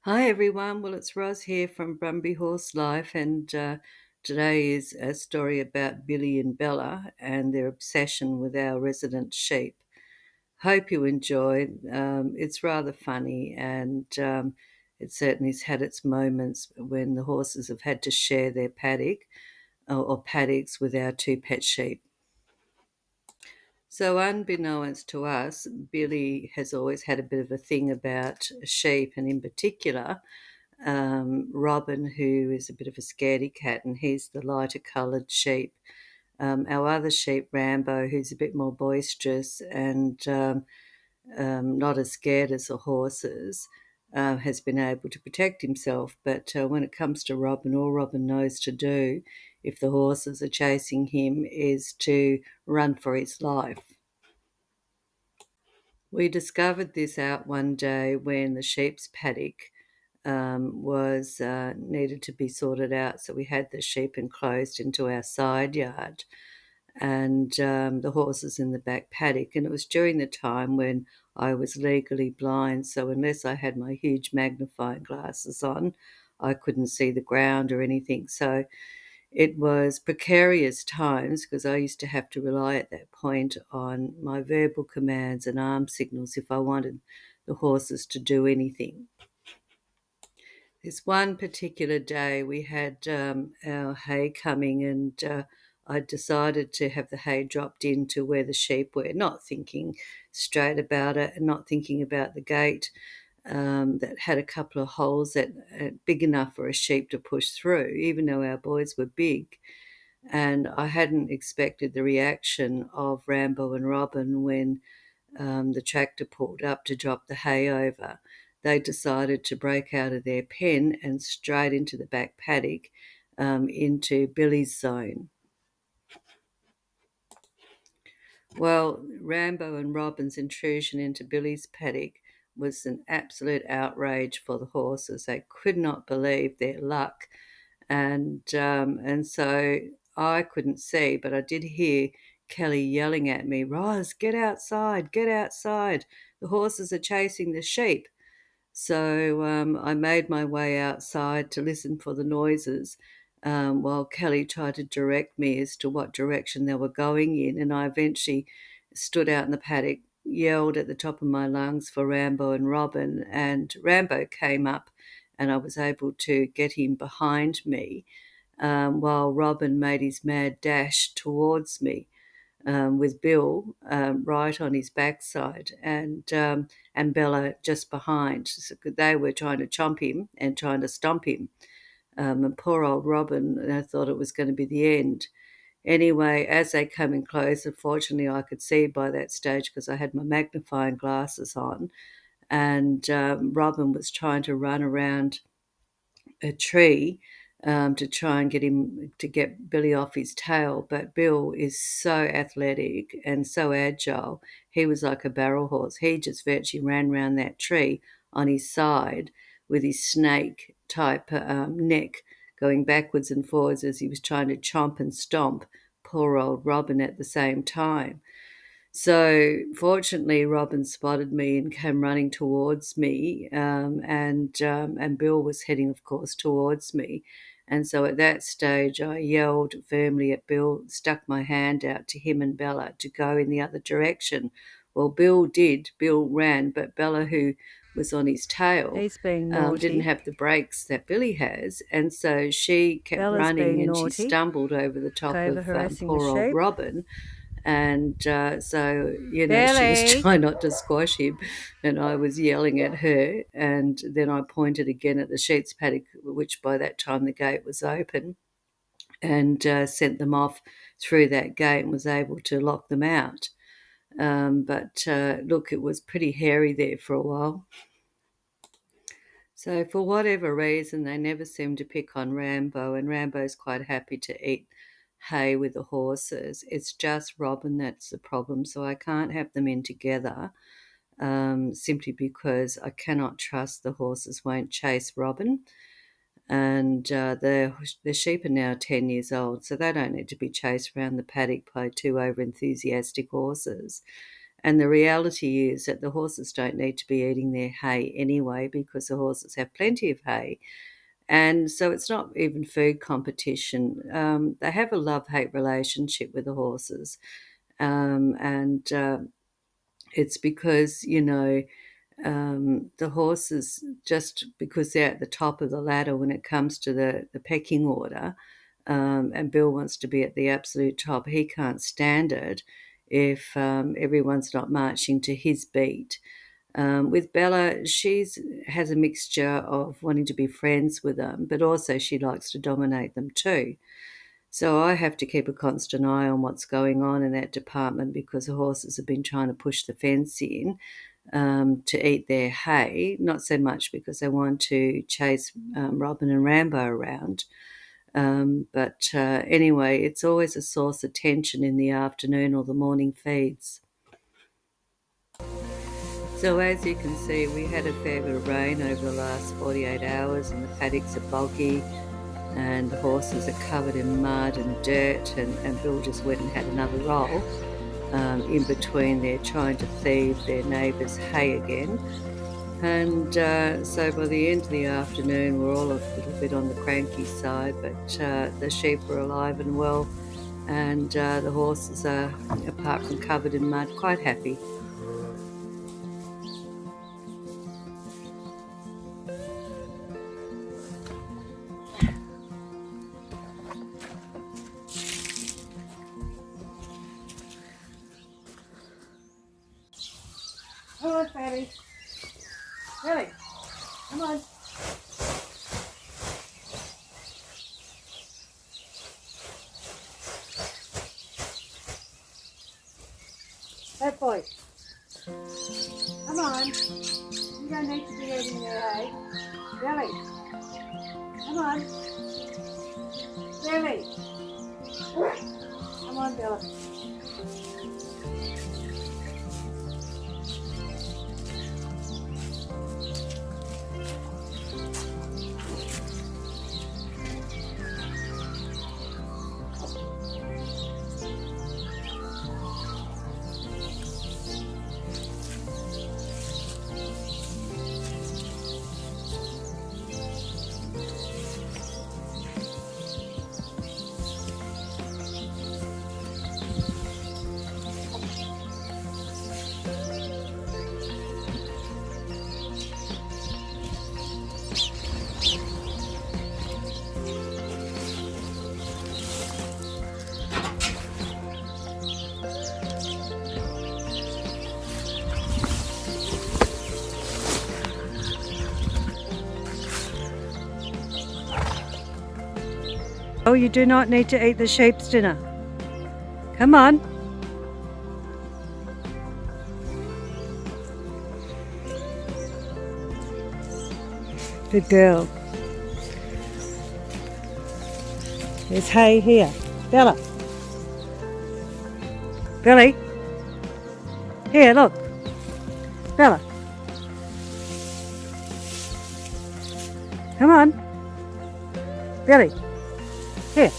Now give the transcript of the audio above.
Hi everyone. Well, it's Roz here from Brumby Horse Life, and today is a story about Billy and Bella and their obsession with our resident sheep. Hope you enjoy. It's rather funny, and it certainly has had its moments when the horses have had to share their paddock or paddocks with our two pet sheep. So, unbeknownst to us, Billy has always had a bit of a thing about sheep, and in particular, Robin, who is a bit of a scaredy cat, and he's the lighter coloured sheep. Our other sheep, Rambo, who's a bit more boisterous and not as scared as the horses, has been able to protect himself. But when it comes to Robin, all Robin knows to do, if the horses are chasing him, is to run for his life. We discovered this out one day when the sheep's paddock was needed to be sorted out. So we had the sheep enclosed into our side yard and the horses in the back paddock. And it was during the time when I was legally blind. So unless I had my huge magnifying glasses on, I couldn't see the ground or anything. So it was precarious times because I used to have to rely at that point on my verbal commands and arm signals if I wanted the horses to do anything. This one particular day, we had our hay coming, and I decided to have the hay dropped into where the sheep were, not thinking straight about it and not thinking about the gate that had a couple of holes that big enough for a sheep to push through, even though our boys were big. And I hadn't expected the reaction of Rambo and Robin when the tractor pulled up to drop the hay over. They decided to break out of their pen and straight into the back paddock into Billy's zone. Well, Rambo and Robin's intrusion into Billy's paddock was an absolute outrage for the horses. They could not believe their luck, and so I couldn't see, but I did hear Kelly yelling at me, "Roz, get outside! Get outside! The horses are chasing the sheep." So I made my way outside to listen for the noises while Kelly tried to direct me as to what direction they were going in. And I eventually stood out in the paddock, yelled at the top of my lungs for Rambo and Robin. And Rambo came up, and I was able to get him behind me while Robin made his mad dash towards me with Bill right on his backside and Bella just behind. So they were trying to chomp him and trying to stomp him. And poor old Robin, I thought it was going to be the end. Anyway, as they came in closer, fortunately I could see by that stage because I had my magnifying glasses on, and Robin was trying to run around a tree to try and get Billy off his tail. But Bill is so athletic and so agile. He was like a barrel horse. He just virtually ran around that tree on his side with his snake type neck going backwards and forwards as he was trying to chomp and stomp poor old Robin at the same time. So fortunately, Robin spotted me and came running towards me, and Bill was heading, of course, towards me. And so at that stage, I yelled firmly at Bill, stuck my hand out to him and Bella to go in the other direction. Well, Bill did. Bill ran, but Bella, who was on his tail, He's being didn't naughty. have the brakes that Billy has, and so she kept Bella's running being and she naughty. stumbled over the top Over of harassing the poor old sheep. Robin, and so she was Billy! trying not to squash him, and I was yelling at her, and then I pointed again at the sheep's paddock, which by that time the gate was open, and sent them off through that gate and was able to lock them out. But look, it was pretty hairy there for a while. So for whatever reason, they never seem to pick on Rambo, and Rambo's quite happy to eat hay with the horses. It's just Robin that's the problem, so I can't have them in together simply because I cannot trust the horses won't chase Robin. And the sheep are now 10 years old, so they don't need to be chased around the paddock by two over enthusiastic horses. And the reality is that the horses don't need to be eating their hay anyway, because the horses have plenty of hay. And so it's not even food competition. They have a love-hate relationship with the horses. And it's because, the horses, just because they're at the top of the ladder when it comes to the pecking order, and Bill wants to be at the absolute top, he can't stand it if everyone's not marching to his beat. With Bella, she's has a mixture of wanting to be friends with them, but also she likes to dominate them too. So I have to keep a constant eye on what's going on in that department, because the horses have been trying to push the fence in to eat their hay, not so much because they want to chase Robin and Rambo around. But anyway, it's always a source of tension in the afternoon or the morning feeds. So as you can see, we had a fair bit of rain over the last 48 hours, and the paddocks are boggy and the horses are covered in mud and dirt, and Bill just went and had another roll in between there, trying to thieve their neighbour's hay again. And so by the end of the afternoon, we're all a little bit on the cranky side, but the sheep are alive and well, and the horses are, apart from covered in mud, quite happy. Come on, Fatty. Really? Come on. That boy. Come on. You don't need to be eating there, eh? Billy. Come on. Billy. Come on, Billy. Oh, you do not need to eat the sheep's dinner. Come on. Good girl. There's hay here. Bella. Billy. Here, look. Bella. Come on. Billy. Here.